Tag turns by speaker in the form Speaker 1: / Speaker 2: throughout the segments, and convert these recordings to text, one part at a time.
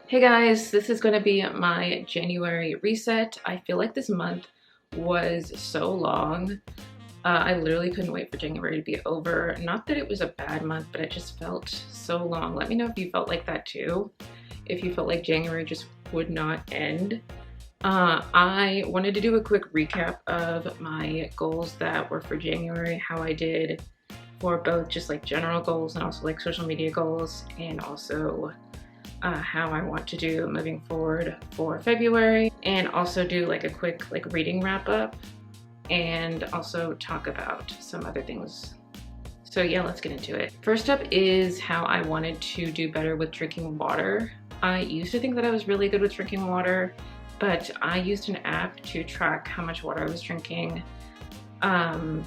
Speaker 1: Hey guys, this is going to be my January reset. I feel like this month was so long. I literally couldn't wait for January to be over. Not that it was a bad month, but it just felt so long. Let me know if you felt like that too. If you felt like January just would not end. I wanted to do a quick recap of my goals that were for January, how I did for both just like general goals and also like social media goals, and also how I want to do moving forward for February, and also do like a quick like reading wrap up and also talk about some other things. So yeah, let's get into it. First up is how I wanted to do better with drinking water. I used to think that I was really good with drinking water, but I used an app to track how much water I was drinking the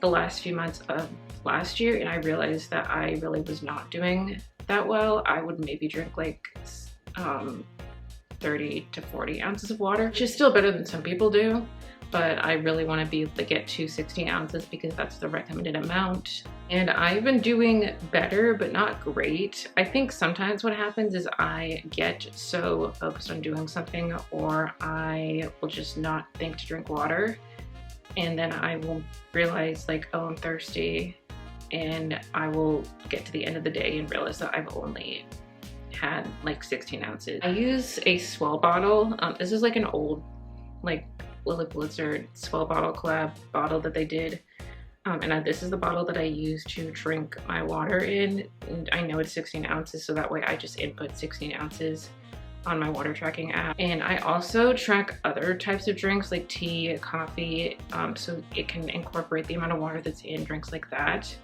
Speaker 1: last few months of last year, and I realized that I really was not doing that well. I would maybe drink like 30 to 40 ounces of water, which is still better than some people do, but I really want to be able to get to 60 ounces because that's the recommended amount. And I've been doing better, but not great. I think sometimes what happens is I get so focused on doing something, or I will just not think to drink water, and then I will realize like, oh, I'm thirsty, and I will get to the end of the day and realize that I've only had like 16 ounces. I use a Swell bottle. This is like an old like Lily Blizzard Swell bottle collab bottle that they did. And this is the bottle that I use to drink my water in. And I know it's 16 ounces, so that way I just input 16 ounces on my water tracking app. And I also track other types of drinks like tea, coffee, so it can incorporate the amount of water that's in drinks like that.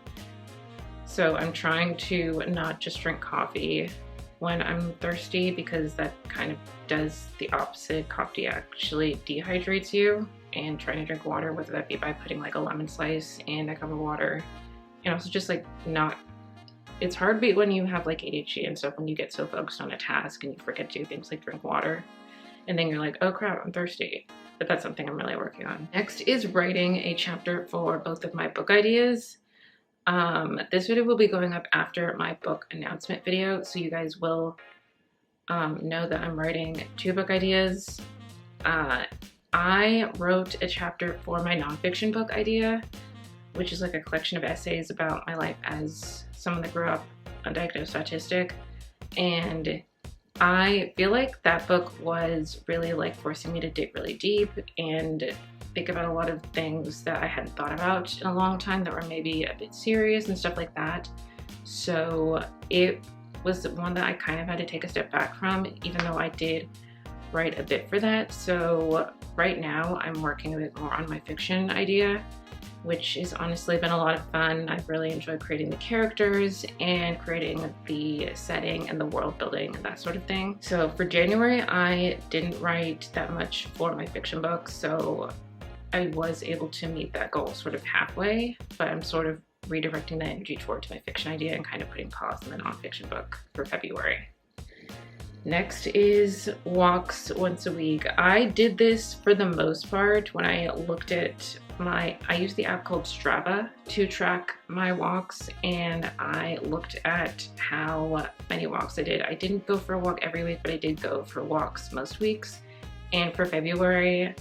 Speaker 1: So I'm trying to not just drink coffee when I'm thirsty, because that kind of does the opposite. Coffee actually dehydrates you, and trying to drink water, whether that be by putting like a lemon slice and a cup of water, and also just like not, it's hard when you have like ADHD and stuff, when you get so focused on a task and you forget to do things like drink water, and then you're like, oh crap, I'm thirsty. But that's something I'm really working on. Next is writing a chapter for both of my book ideas. This video will be going up after my book announcement video, so you guys will know that I'm writing 2 book ideas. I wrote a chapter for my nonfiction book idea, which is like a collection of essays about my life as someone that grew up undiagnosed autistic, and I feel like that book was really like forcing me to dig really deep and think about a lot of things that I hadn't thought about in a long time that were maybe a bit serious and stuff like that. So it was one that I kind of had to take a step back from, even though I did write a bit for that. So right now I'm working a bit more on my fiction idea, which has honestly been a lot of fun. I've really enjoyed creating the characters and creating the setting and the world building and that sort of thing. So for January, I didn't write that much for my fiction book, so I was able to meet that goal sort of halfway, but I'm sort of redirecting the energy towards my fiction idea and kind of putting pause on the nonfiction book for February. Next is walks once a week. I did this for the most part when I looked at I used the app called Strava to track my walks, and I looked at how many walks I did. I didn't go for a walk every week, but I did go for walks most weeks. And for February,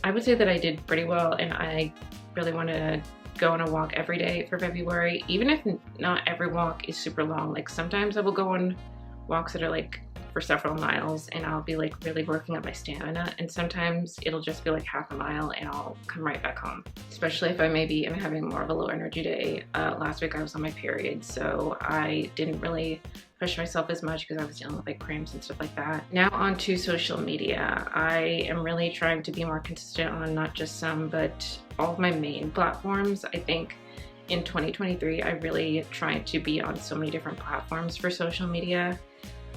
Speaker 1: I would say that I did pretty well, and I really want to go on a walk every day for February, even if not every walk is super long. Like sometimes I will go on walks that are like for several miles, and I'll be like really working up my stamina, and sometimes it'll just be like half a mile and I'll come right back home, especially if I maybe am having more of a low energy day. Last week I was on my period, so I didn't really push myself as much because I was dealing with like cramps and stuff like that. Now on to social media. I am really trying to be more consistent on not just some, but all of my main platforms. I think in 2023 I really tried to be on so many different platforms for social media.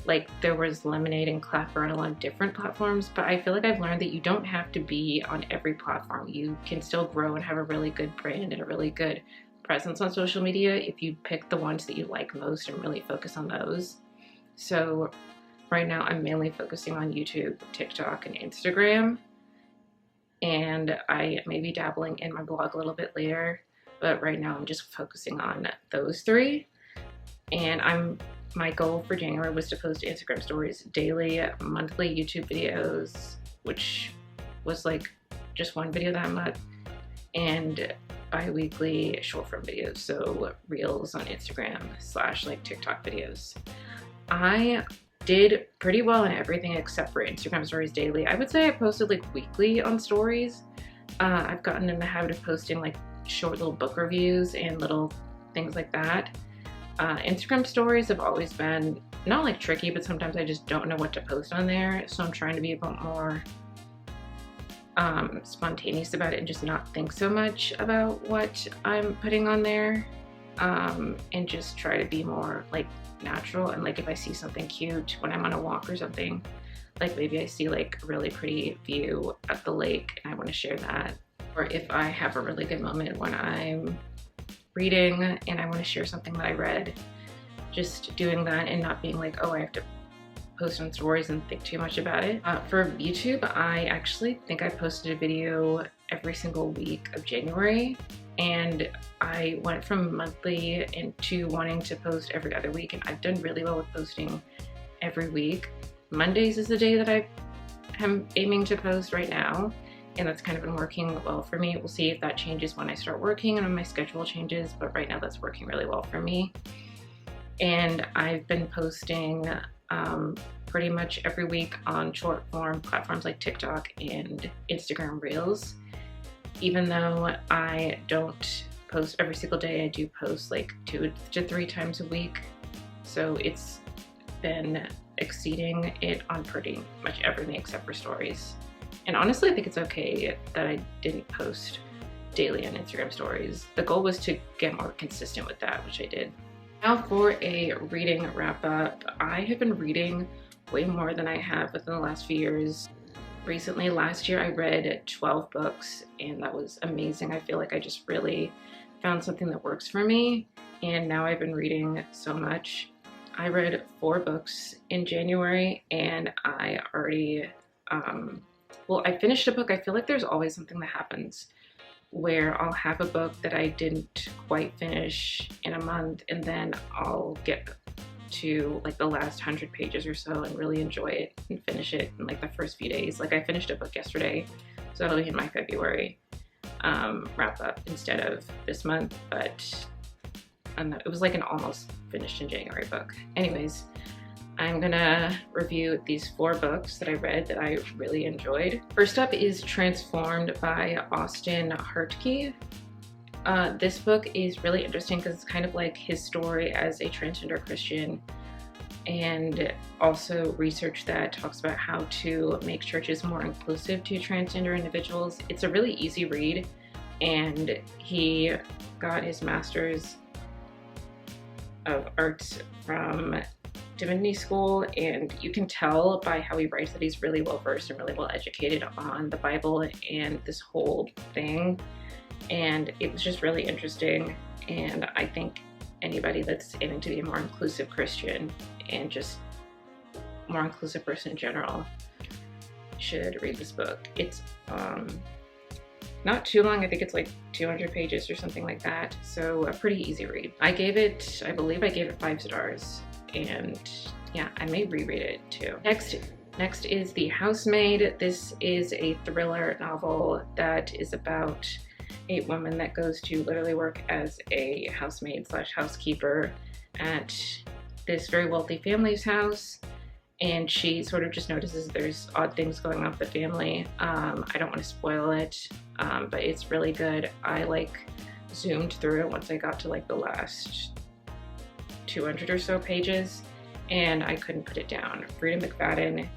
Speaker 1: Like there was Lemonade and Clapper and a lot of different platforms, but I feel like I've learned that you don't have to be on every platform. You can still grow and have a really good brand and a really good presence on social media if you pick the ones that you like most and really focus on those. So right now I'm mainly focusing on YouTube, TikTok, and Instagram, and I may be dabbling in my blog a little bit later, but right now I'm just focusing on those 3. And I'm my goal for January was to post Instagram stories daily, monthly YouTube videos, which was like just one video that month, and bi-weekly short form videos, so reels on Instagram / like TikTok videos. I did pretty well in everything except for Instagram stories daily. I would say I posted like weekly on stories. I've gotten in the habit of posting like short little book reviews and little things like that. Instagram stories have always been not like tricky, but sometimes I just don't know what to post on there, so I'm trying to be a bit more spontaneous about it and just not think so much about what I'm putting on there, and just try to be more like natural. And like if I see something cute when I'm on a walk or something, like maybe I see like a really pretty view at the lake and I want to share that, or if I have a really good moment when I'm reading and I want to share something that I read, just doing that and not being like, oh, I have to post on stories and think too much about it. For YouTube, I actually think I posted a video every single week of January, and I went from monthly into wanting to post every other week, and I've done really well with posting every week. Mondays is the day that I am aiming to post right now, and that's kind of been working well for me. We'll see if that changes when I start working and when my schedule changes, but right now that's working really well for me. And I've been posting pretty much every week on short form platforms like TikTok and Instagram Reels. Even though I don't post every single day, I do post like 2 to 3 times a week. So it's been exceeding it on pretty much everything except for stories. And honestly, I think it's okay that I didn't post daily on Instagram stories. The goal was to get more consistent with that, which I did. Now for a reading wrap up. I have been reading way more than I have within the last few years. Recently, last year, I read 12 books, and that was amazing. I feel like I just really found something that works for me, and now I've been reading so much. I read 4 books in January, and I already, I finished a book. I feel like there's always something that happens where I'll have a book that I didn't quite finish in a month, and then I'll get to like the last 100 pages or so and really enjoy it and finish it in like the first few days. Like I finished a book yesterday, so that'll be in my February wrap up instead of this month, but it was like an almost finished in January book. Anyways, I'm gonna review these 4 books that I read that I really enjoyed. First up is Transformed by Austin Hartke. This book is really interesting because it's kind of like his story as a transgender Christian, and also research that talks about how to make churches more inclusive to transgender individuals. It's a really easy read, and he got his master's of arts from divinity school, and you can tell by how he writes that he's really well versed and really well educated on the Bible and this whole thing. And it was just really interesting, and I think anybody that's aiming to be a more inclusive Christian and just more inclusive person in general should read this book. It's not too long. I think it's like 200 pages or something like that, so a pretty easy read. I believe I gave it 5 stars, and yeah, I may reread it too. Next is The Housemaid. This is a thriller novel that is about a woman that goes to literally work as a housemaid / housekeeper at this very wealthy family's house, and she sort of just notices there's odd things going on with the family. I don't want to spoil it, but it's really good. I like zoomed through it once I got to like the last 200 or so pages, and I couldn't put it down. Freida McFadden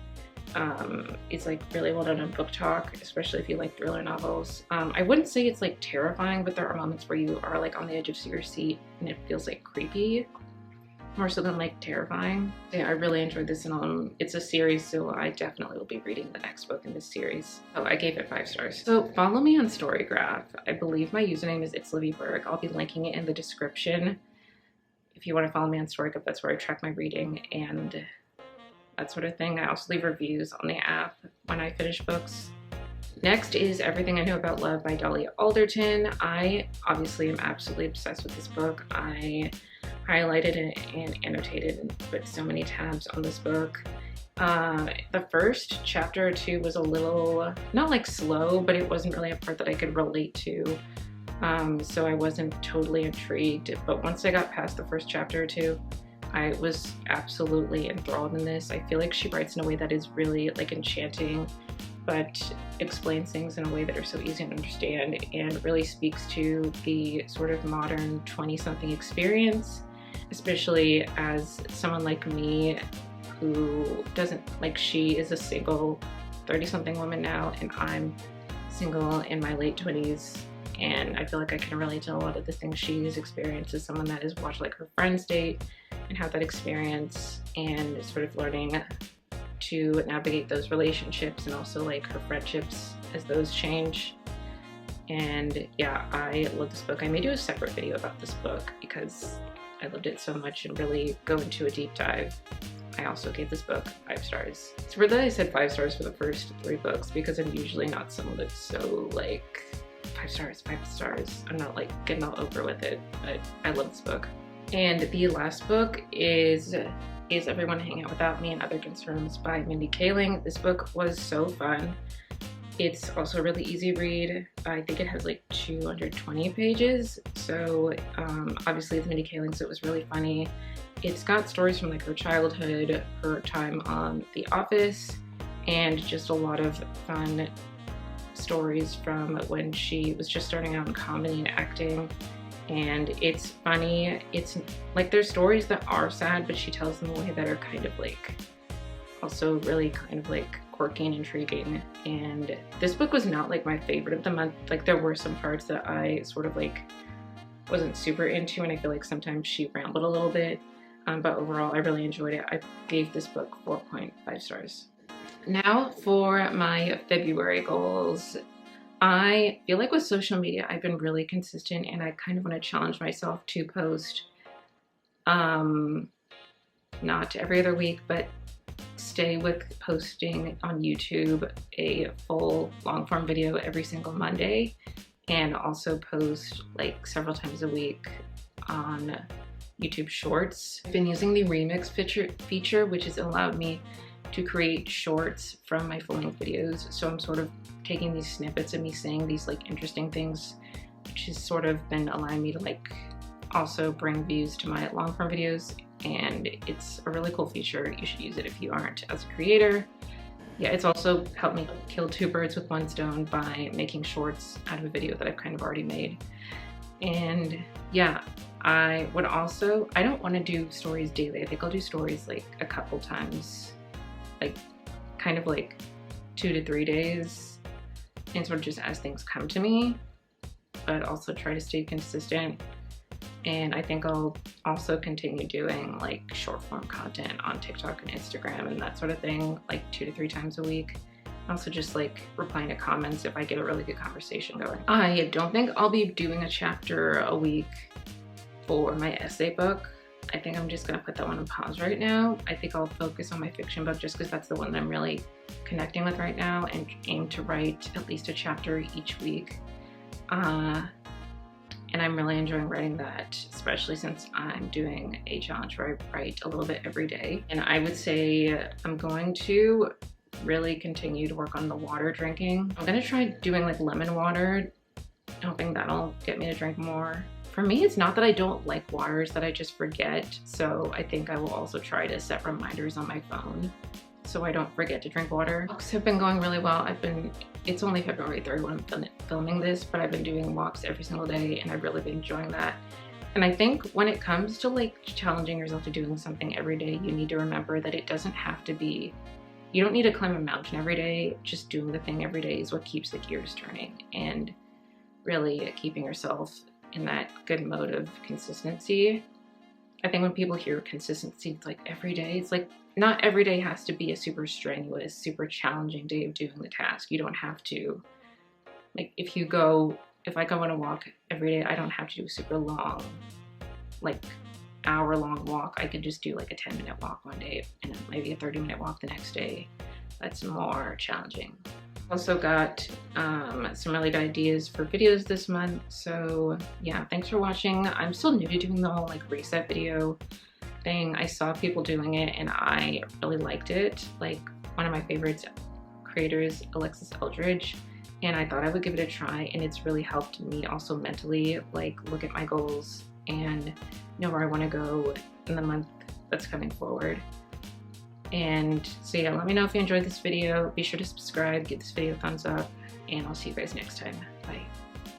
Speaker 1: is like really well done on Book Talk, especially if you like thriller novels. I wouldn't say it's like terrifying, but there are moments where you are like on the edge of your seat and it feels like creepy, more so than like terrifying. Yeah, I really enjoyed this, and it's a series, so I definitely will be reading the next book in this series. Oh, I gave it 5 stars. So follow me on Storygraph. I believe my username is It's Livy Berg. I'll be linking it in the description. If you want to follow me on Storygraph, that's where I track my reading and that sort of thing. I also leave reviews on the app when I finish books. Next is Everything I Know About Love by Dolly Alderton. I obviously am absolutely obsessed with this book. I highlighted and annotated and put so many tabs on this book. The first chapter or two was a little, not like slow, but it wasn't really a part that I could relate to. So I wasn't totally intrigued. But once I got past the first chapter or two, I was absolutely enthralled in this. I feel like she writes in a way that is really like enchanting, but explains things in a way that are so easy to understand and really speaks to the sort of modern 20-something experience, especially as someone like me who doesn't, like, she is a single 30-something woman now, and I'm single in my late 20s, and I feel like I can relate to a lot of the things she's experienced as someone that has watched like her friends date and have that experience, and sort of learning to navigate those relationships and also like her friendships as those change. And yeah, I love this book. I may do a separate video about this book because I loved it so much and really go into a deep dive. I also gave this book 5 stars. It's weird that I said 5 stars for the first 3 books because I'm usually not someone that's so like 5 stars, 5 stars. I'm not like getting all over with it, but I love this book. And the last book is Everyone Hang Out Without Me and Other Concerns by Mindy Kaling. This book was so fun. It's also a really easy read. I think it has like 220 pages. So obviously it's Mindy Kaling, so it was really funny. It's got stories from like her childhood, her time on The Office, and just a lot of fun stories from when she was just starting out in comedy and acting. And it's funny. It's like there's stories that are sad, but she tells them in a way that are kind of like also really kind of like quirky and intriguing. And this book was not like my favorite of the month. Like there were some parts that I sort of like wasn't super into, and I feel like sometimes she rambled a little bit. But overall, I really enjoyed it. I gave this book 4.5 stars. Now for my February goals. I feel like with social media, I've been really consistent, and I kind of want to challenge myself to post, not every other week, but stay with posting on YouTube a full long form video every single Monday, and also post like several times a week on YouTube Shorts. I've been using the remix feature, which has allowed me to create shorts from my full-length videos. So I'm sort of taking these snippets of me saying these like interesting things, which has sort of been allowing me to like also bring views to my long-form videos, and it's a really cool feature. You should use it if you aren't as a creator. Yeah, it's also helped me kill 2 birds with 1 stone by making shorts out of a video that I've kind of already made. And yeah, I don't want to do stories daily. I think I'll do stories like a couple times, like kind of like 2 to 3 days, and sort of just as things come to me, but also try to stay consistent. And I think I'll also continue doing like short form content on TikTok and Instagram and that sort of thing, like 2 to 3 times a week. Also just like replying to comments if I get a really good conversation going. I don't think I'll be doing a chapter a week for my essay book. I think I'm just gonna put that one on pause right now. I think I'll focus on my fiction book just because that's the one that I'm really connecting with right now, and aim to write at least a chapter each week. And I'm really enjoying writing that, especially since I'm doing a challenge where I write a little bit every day. And I would say I'm going to really continue to work on the water drinking. I'm gonna try doing like lemon water, hoping that'll get me to drink more. For me, it's not that I don't like waters, that I just forget. So I think I will also try to set reminders on my phone so I don't forget to drink water. Walks have been going really well. It's only February 3rd when I'm filming this, but I've been doing walks every single day, and I've really been enjoying that. And I think when it comes to like challenging yourself to doing something every day, you need to remember that it doesn't have to be, you don't need to climb a mountain every day. Just doing the thing every day is what keeps the gears turning, and really keeping yourself in that good mode of consistency. I think when people hear consistency, it's like every day. It's like not every day has to be a super strenuous, super challenging day of doing the task. You don't have to, like if I go on a walk every day, I don't have to do a super long, like hour-long walk. I could just do like a 10-minute walk one day and maybe a 30-minute walk the next day. That's more challenging. Also got some really good ideas for videos this month. So yeah, thanks for watching. I'm still new to doing the whole like reset video thing. I saw people doing it and I really liked it. Like one of my favorites creators, Alexis Eldridge, and I thought I would give it a try, and it's really helped me also mentally like look at my goals and know where I want to go in the month that's coming forward. And so yeah, let me know if you enjoyed this video. Be sure to subscribe, give this video a thumbs up, and I'll see you guys next time.